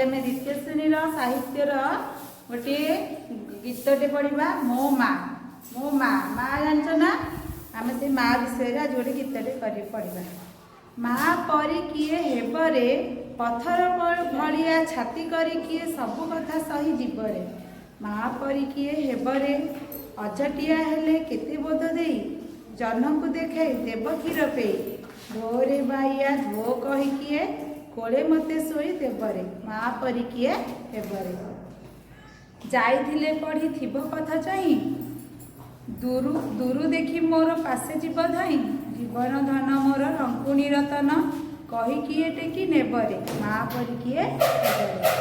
आम द्वितीय श्रेणी साहित्यर गोटे गीतटे पढ़ा मो माँ माँ जानच ना आम से माँ विषय आज गोटे गीतटे पढ़ा। माँ परी किए हेबरे पथर भलिया छाती करी किए सबु कथा सही जीवरे। माँ परी किए हेबरे अझटिया हेले केते बोध देई जन्म को देखाई देव क्षीर पे धोरे बाइया धो कही किए कोले मते सोई देवरे। माँ परी किए हेबरे जाइथिले पढ़ी थिबो कथा चाही दूरु देखी मोर पासे जीव धाई जीवन धन मोर रंकुणी रतन कही किए टेकी नेबरे। माँ परी किए हेबरे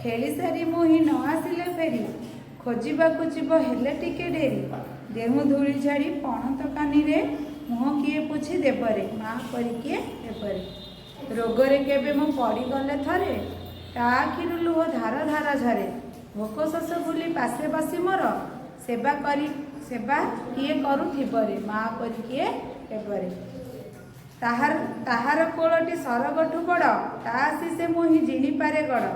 खेली सारी मुही न आसिले फेरी खोजिबाकु जीव हेले टिके डेरी देहु धूली झाड़ी पणत कानी रे मुह किए पोछि देबरे। माँ परी किए हेबरे रोगरे केबे मो पड़ी गले थरे ता आखिरु लुह धार धार झरे भोक शोष भूली पासे बसी मोर सेवा किए करू थिबरे। माँ परी किए हेबरे ताहार कोलटी सरगठु बड़ तासी से मुही जिणी पारे गड़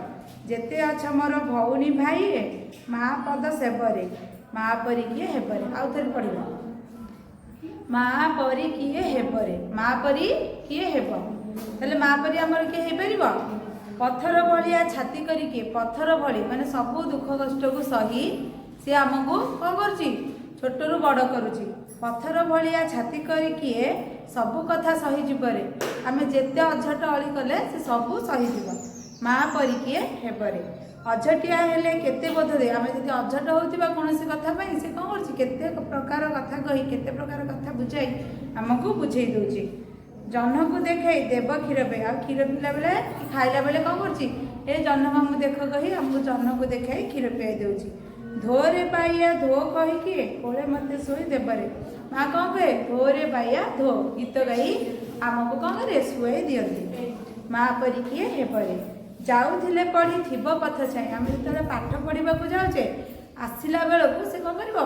जेते अछ मोर भौणी भाई माँ पद सेबरे। माँ परी किए हेबरे आउ थरे पढ़िबा माँ परी किए हेबरे। माँ परी किए हेब ताले माँ परी आमर किए हे परिबो पत्थर भलिया छाती करिके पत्थर भली माने सबु दुख कष्ट को सही से आमको कौन करछि छोटरू बड़ करुछि पत्थर भलिया छाती करिके सबु कथा सही जीवरे आमे जेते अझट अली कले से सबु सही जीव। माँ परी किए हेबरे अझटिया हेले केते बोध दे आमे जदि अझट होतिबा कोनोसी कथा पई से कौन करछि केते प्रकार कथा कही केते प्रकार कथा बुझाई आमको बुझेई दोछि जन्म को देखाई देव क्षीर पे आ क्षीर पिला बेले खाइला बेले कौन करछि ए जन्म मामू देख कही आमको जन्म को देखाई क्षीर पियाई देउछि धोरे बाइया धो कही किए कोले मते सोई देबरे। माँ कौन कहे धोरे बाइया धो गीत गाई आमको कौन करे शुआई दियंती। माँ परी किए हेबरे जाउथिले पढ़ी थिबो पथ चाहे आम जो पाठ पढ़ा जाऊे आसला बेलू से कौन कर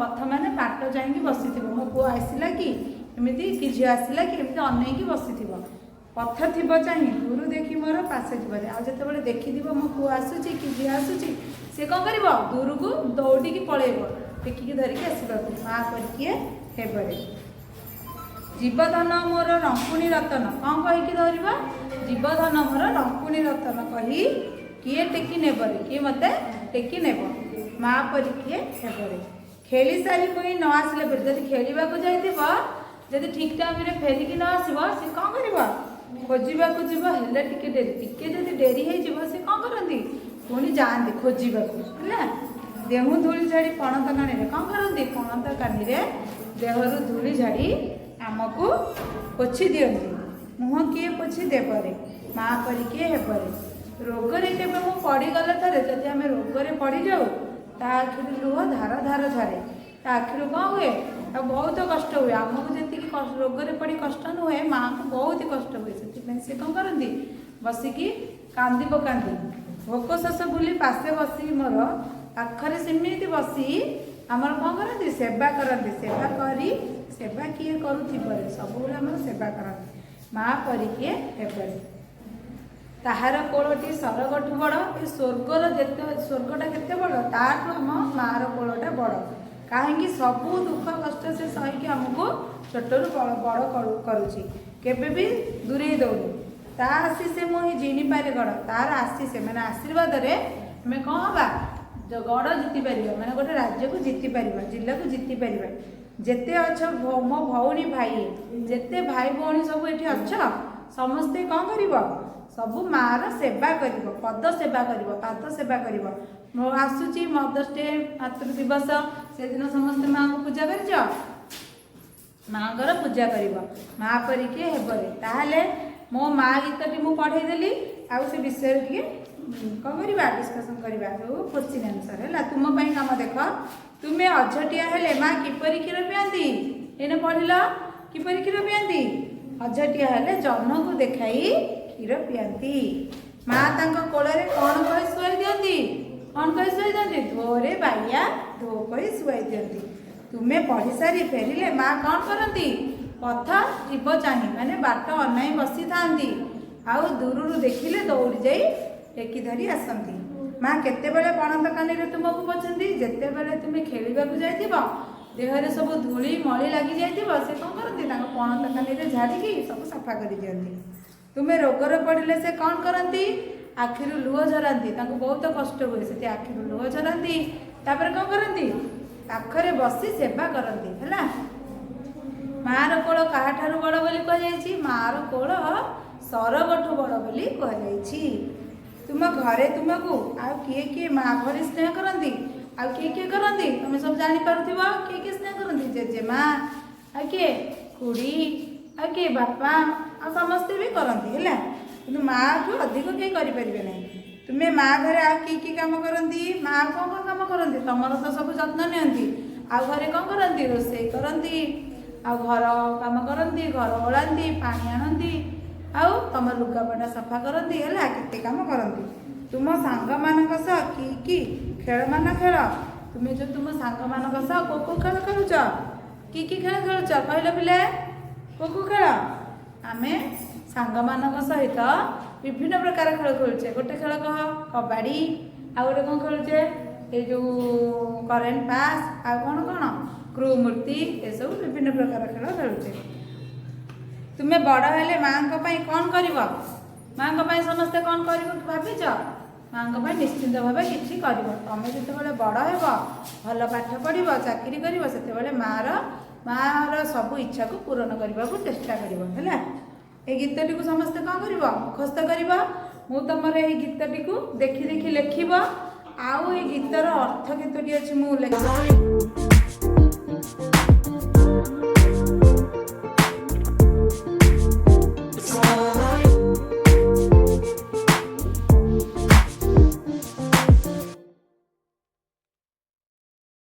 पथ माने पाठ चाहिए बसी मो पु आसला कि एमती झील आसला कि एमती अनैकी बसी पथ थी चाहिए दूर देखी मोर पासे जीवन आते देखी मो पु आसूची कि झी आसूची सी कौन कर दूर को दौड़ी पलैब टेकिकी धरिकी आसवाक। माँ परिकिए हेबरे जीवधन मोर रंकुणी रतन कौन कहीकि धरवा जीवधन मोर रंकुणी रतन कही किए टेकी नेबरे किए मते टेकी नेब। माँ परी किए हेबरे खेली सारी मुई न आसिले बेले जदि खेलिबाकु जाइथिबो जदि ठीक टाइम रे फेरिकी न आसीबो से कौन करबो खोजिबाकु जीव हेले टिके जदि डेरी हे जीव से कौन करंती पुणी जाआंती खोजिबाकु हैला देहु धूली झाड़ी पणत कानी रे कौन करंती पणत कानी रे देहरु धूली झाड़ी आमको पोछि दियंती मुह किए पोछि देबरे। माँ परी किए हेबरे रोगरे केबे मो पड़ी गले थरे जदि आमे रोगरे पड़ी जाऊ ता आखिर लुह धार धार झरे ता आखिर कौन हुए आ बहुत कष्ट हुए आमको जी रोगरे पड़ी कष्ट न हुए माँ को बहुत कष्ट हुए से कौन करती बसिकी कांदी पकाती भोक शोष भूली पासे बसी मोर पाखरे सेमती बसी आमर कौन करती सेवा करती सेवा किए करूथिबरे सब सेवा करती। माँ परी किए हेबरे ताहार कोलटी सरगठु बड़ ये स्वर्गर जेते स्वर्गटा केते बड़ ताठू आम माँ कोलटा बड़ कहीं सबू दुख कष्ट से सही आमको छोटू बड़ करुच्ची केबे भी दूरे दौनी ता आसी से मुही जिणी पारे गड़ तार आसी से मैंने आशीर्वाद आम कौन हवा गड़ जीति पार मैंने गोटे राज्य को जीति पार जिला को जीति पार जेते अछ मो भौणी भाई जेते भाई भौणी सब ये अछ समस्ते कौन कर सबू माँ सेवा कर पद सेवा कर पाद सेवा कर आसूची मदर्स डे मातृ दिवस से दिन समस्त माँ को पूजा कर माँ को पूजा कर। माँ परी किए हेबरे ताहले मो माँ गीतटी मु पढ़ेदेली आउ से विषय टे कौन करवा डिस्कसन करवा जो क्वेश्चन आंसर है तुम काम देख तुम्हें अझटिया हेले माँ किपरि क्षीर पियांती एने पढ़िल किपरि क्षीर पियांती अझटिया हेले जन्म को देखाई क्षीर पियांती। माँ तांको कोଳରେ कौन कही शुआई दियंती कौन कही शुआई दियंती धोरे बाइया धो कही शुआई दियंती। तुम्हें पढ़ी सारी फेरिले माँ कौन करती पथ थीब चाही माने बाट अनाई बसी था आउ दूर देखिले दौड़ी जाई ଟେକି ଧରି ଆସନ୍ତି। ମା କେତେବେଳେ ପଣତ କାନିରେ ତୁମକୁ ପୋଛନ୍ତି? ଯେତେବେଳେ ତୁମେ ଖେଳିବାକୁ ଯାଇଥିବ, ଦେହରେ ସବୁ ଧୂଳି ମଳି ଲାଗି ଯାଇଥିବ, ସେ କ'ଣ କରନ୍ତି? ତାଙ୍କ ପଣତ କାନିରେ ଝାଡ଼ିକି ସବୁ ସଫା କରିଦିଅନ୍ତି। ତୁମେ ରୋଗରେ ପଡ଼ିଲେ ସେ କ'ଣ କରନ୍ତି? ଆଖିରୁ ଲୁହ ଝରାନ୍ତି। ତାଙ୍କୁ ବହୁତ କଷ୍ଟ ହୁଏ, ସେଠି ଆଖିରୁ ଲୁହ ଝରାନ୍ତି। ତାପରେ କ'ଣ କରନ୍ତି? ପାଖରେ ବସି ସେବା କରନ୍ତି। ହେଲା, ମାଆର କୋଳ କାହାଠାରୁ ବଡ଼ ବୋଲି କୁହାଯାଇଛି? ମାଆର କୋଳ ସରଗଠୁ ବଡ଼ ବୋଲି କୁହାଯାଇଛି। ତୁମ ଘରେ ତୁମକୁ ଆଉ କିଏ କିଏ ମାଆ ଭଳି ସ୍ନେହ କରନ୍ତି? ଆଉ କିଏ କିଏ କରନ୍ତି? ତମେ ସବୁ ଜାଣିପାରୁଥିବ କିଏ କିଏ ସ୍ନେହ କରନ୍ତି? ଜେଜେମା, ଆଉ କିଏ ଖୁଡ଼ି, ଆଉ କିଏ ବାପା, ଆଉ ସମସ୍ତେ ବି କରନ୍ତି। ହେଲା, କିନ୍ତୁ ମାଆଠୁ ଅଧିକ କେହି କରିପାରିବେ ନାହିଁ। ତୁମେ ମାଆ ଘରେ ଆଉ କିଏ କିଏ କାମ କରନ୍ତି? ମାଆ କ'ଣ କ'ଣ କାମ କରନ୍ତି? ତମର ତ ସବୁ ଯତ୍ନ ନିଅନ୍ତି। ଆଉ ଘରେ କ'ଣ କରନ୍ତି? ରୋଷେଇ କରନ୍ତି, ଆଉ ଘର କାମ କରନ୍ତି, ଘର ଓଳାନ୍ତି, ପାଣି ଆଣନ୍ତି, ଆଉ ତମ ଲୁଗାପଟା ସଫା କରନ୍ତି। ହେଲା, କେତେ କାମ କରନ୍ତି। ତୁମ ସାଙ୍ଗମାନଙ୍କ ସହ କି ଖେଳମାନ ଖେଳ? ତୁମେ ଯେଉଁ ତୁମ ସାଙ୍ଗମାନଙ୍କ ସହ କେଉଁ ଖେଳ ଖେଳୁଛ? କି ଖେଳ ଖେଳୁଛ କହିଲ ପିଲେ? କେଉଁ ଖେଳ? ଆମେ ସାଙ୍ଗମାନଙ୍କ ସହିତ ବିଭିନ୍ନ ପ୍ରକାର ଖେଳ ଖେଳୁଛେ। ଗୋଟେ ଖେଳ କହ କବାଡ଼ି, ଆଉ ଗୋଟେ କ'ଣ ଖେଳୁଛେ? ଏଇ ଯେଉଁ କରେଣ୍ଟ ପାସ୍, ଆଉ କ'ଣ କ'ଣ କ୍ରୁ ମୂର୍ତ୍ତି, ଏସବୁ ବିଭିନ୍ନ ପ୍ରକାର ଖେଳ ଖେଳୁଛେ। ତୁମେ ବଡ଼ ହେଲେ ମାଆଙ୍କ ପାଇଁ କ'ଣ କରିବ? ମାଆଙ୍କ ପାଇଁ ସମସ୍ତେ କ'ଣ କରିବ ଭାବିଛ? ମାଆଙ୍କ ପାଇଁ ନିଶ୍ଚିନ୍ତ ଭାବେ କିଛି କରିବ। ତମେ ଯେତେବେଳେ ବଡ଼ ହେବ, ଭଲ ପାଠ ପଢ଼ିବ, ଚାକିରି କରିବ, ସେତେବେଳେ ମାଆର ସବୁ ଇଚ୍ଛାକୁ ପୂରଣ କରିବାକୁ ଚେଷ୍ଟା କରିବ। ହେଲା, এই ଗୀତଟିକୁ ସମସ୍ତେ କ'ଣ କରିବ? ମୁଖସ୍ଥ କରିବ। ମୁଁ ତମର ଏହି ଗୀତଟିକୁ ଦେଖି ଦେଖି ଲେଖିବ। ଆଉ এই ଗୀତର ଅର୍ଥ କେତୋଟି ଅଛି ମୁଁ ଲେଖିବି।